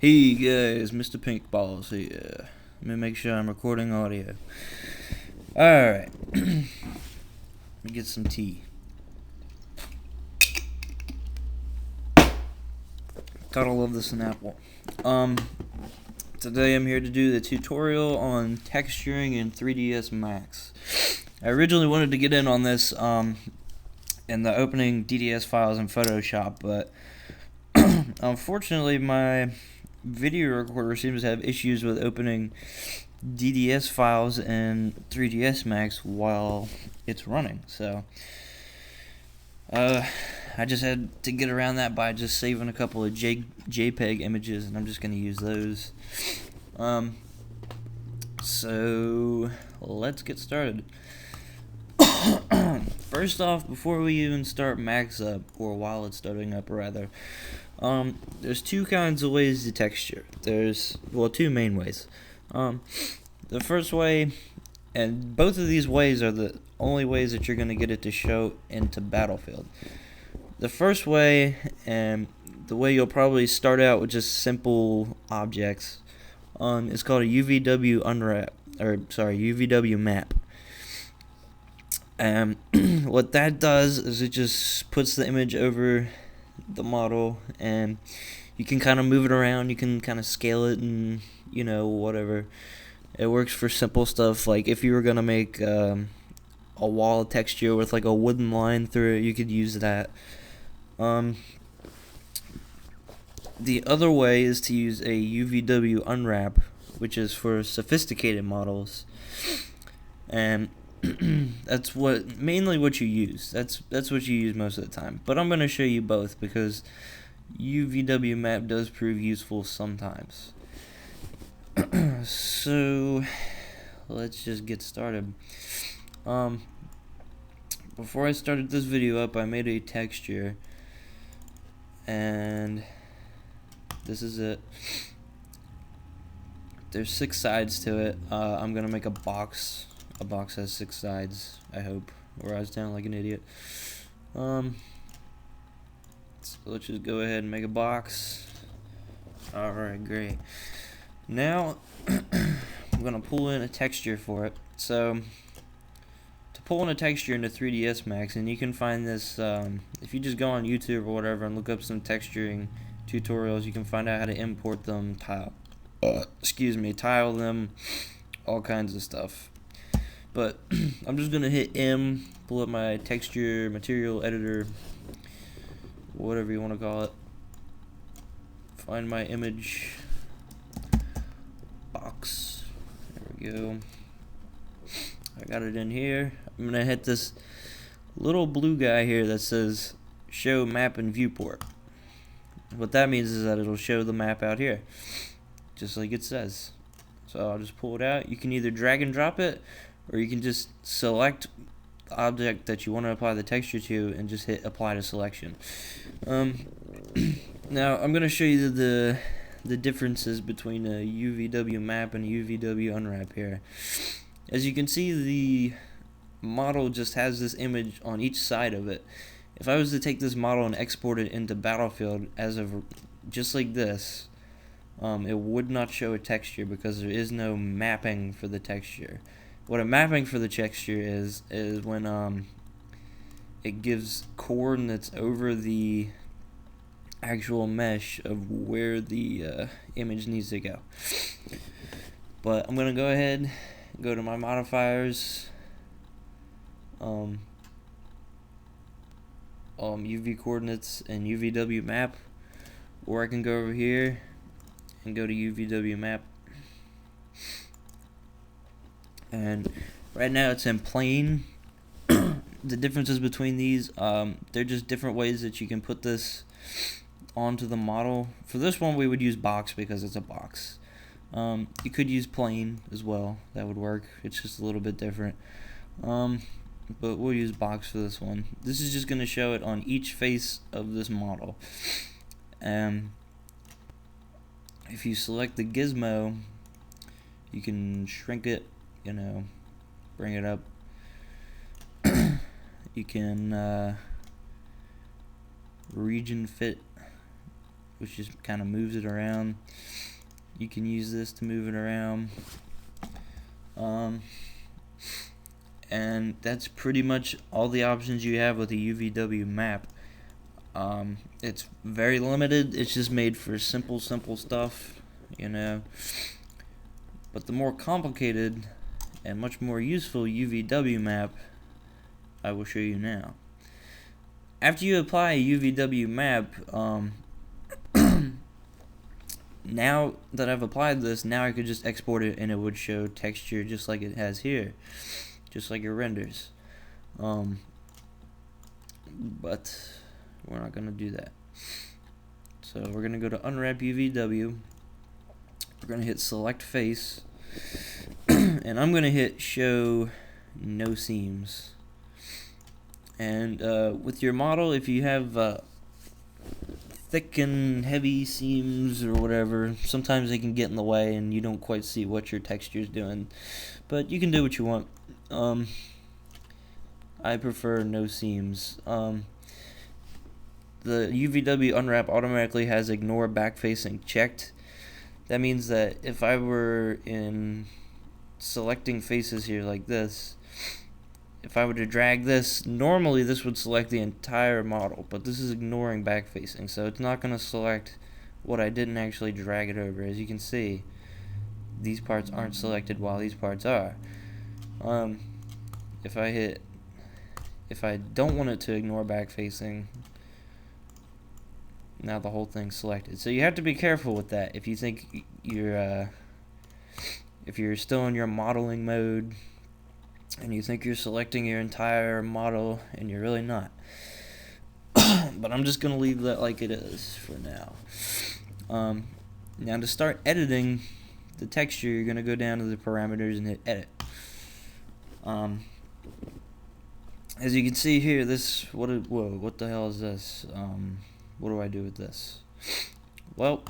Hey guys, Mr. Pink Balls here. Let me make sure I'm recording audio. Alright. Let me get some tea. Gotta love this in Apple. Today I'm here to do the tutorial on texturing in 3dsmax. I originally wanted to get in on this in the opening DDS files in Photoshop, but unfortunately my video recorder seems to have issues with opening DDS files in 3dsmax while it's running, so I just had to get around that by just saving a couple of JPEG images, and I'm just going to use those. So let's get started. First off, before we even start max up, or while it's starting up rather, there's two kinds of ways to texture. There's, well, two main ways. The first way, and both of these ways are the only ways that you're going to get it to show into Battlefield. The first way, and the way you'll probably start out with just simple objects, is called a UVW map. What that does is it just puts the image over the model, and you can kind of move it around, you can kind of scale it, and whatever. It works for simple stuff, like if you were gonna make a wall texture with like a wooden line through it, you could use that. The other way is to use a UVW unwrap, which is for sophisticated models, and that's mainly what you use. That's what you use most of the time. But I'm going to show you both because UVW map does prove useful sometimes. So let's just get started. Before I started this video up, I made a texture, and this is it. There's 6 sides to it. I'm gonna make a box. A box has 6 sides, I hope, or I was down like an idiot. So let's just go ahead and make a box. Alright, great. Now I'm gonna pull in a texture for it. So to pull in a texture into 3dsmax, and you can find this if you just go on YouTube or whatever and look up some texturing tutorials, you can find out how to import them, tile them, all kinds of stuff. But I'm just gonna hit M, pull up my texture material editor, whatever you want to call it, find my image box. There we go. I got it in here. I'm gonna hit this little blue guy here that says show map and viewport. What that means is that it'll show the map out here, just like it says. So I'll just pull it out. You can either drag and drop it, or you can just select the object that you want to apply the texture to and just hit apply to selection. Now I'm gonna show you the differences between a UVW map and a UVW unwrap here. As you can see, the model just has this image on each side of it. If I was to take this model and export it into Battlefield as of just like this, it would not show a texture because there is no mapping for the texture. What a mapping for the texture is when it gives coordinates over the actual mesh of where the image needs to go. But I'm gonna go ahead, go to my modifiers, UV coordinates and UVW map, or I can go over here and go to UVW map, and right now it's in plain. The differences between these, they're just different ways that you can put this onto the model. For this one we would use box because it's a box. You could use plain as well, that would work. It's just a little bit different. But we'll use box for this one. This is just going to show it on each face of this model. If you select the gizmo, you can shrink it, bring it up. You can region fit which just kind of moves it around. You can use this to move it around. And that's pretty much all the options you have with a UVW map. It's very limited. It's just made for simple stuff, you know. But the more complicated and much more useful UVW map I will show you now. After you apply a UVW map, now that I've applied this, now I could just export it and it would show texture just like it has here, just like your renders. But we're not going to do that. So we're going to go to Unwrap UVW. We're going to hit Select Face. And I'm going to hit Show No Seams. And with your model, if you have thick and heavy seams or whatever, sometimes they can get in the way and you don't quite see what your texture is doing. But you can do what you want. I prefer no seams. The UVW Unwrap automatically has Ignore Backfacing checked. That means that if I were in selecting faces here like this, if I were to drag this, normally this would select the entire model, but this is ignoring backfacing, so it's not going to select what I didn't actually drag it over. As you can see, these parts aren't selected while these parts are. If I don't want it to ignore backfacing, now the whole thing's selected. So you have to be careful with that. If you think if you're still in your modeling mode and you think you're selecting your entire model and you're really not. But I'm just gonna leave that like it is for now. Now to start editing the texture, you're gonna go down to the parameters and hit edit. As you can see here, this what the hell is this? What do I do with this? Well,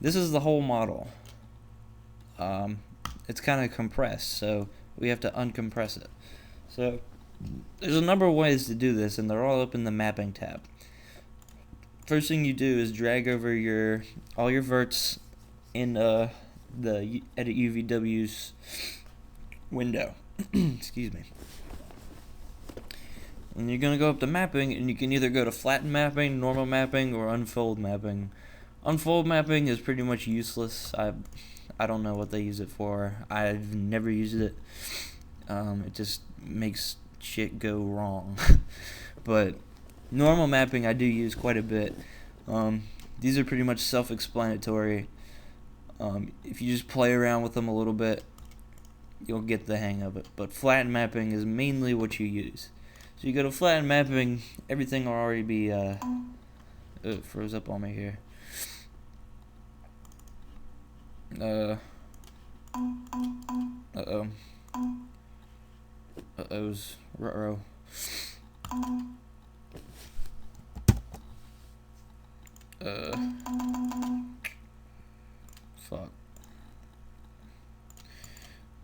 this is the whole model. It's kind of compressed, so we have to uncompress it. So there's a number of ways to do this, and they're all up in the mapping tab. First thing you do is drag over all your verts in the Edit UVW's window. Excuse me. And you're going to go up to mapping, and you can either go to flatten mapping, normal mapping, or unfold mapping. Unfold mapping is pretty much useless. I don't know what they use it for. I've never used it. It just makes shit go wrong. But normal mapping I do use quite a bit. These are pretty much self-explanatory. If you just play around with them a little bit, you'll get the hang of it. But flatten mapping is mainly what you use. So you go to flatten mapping, everything will already be it froze up on me here. Uh-oh's ruh-roh. Fuck.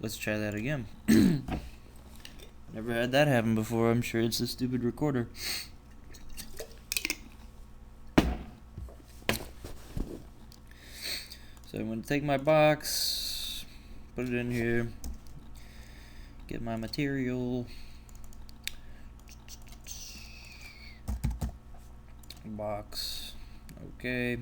Let's try that again. Never had that happen before. I'm sure it's a stupid recorder. So I'm going to take my box, put it in here, get my material, box, okay.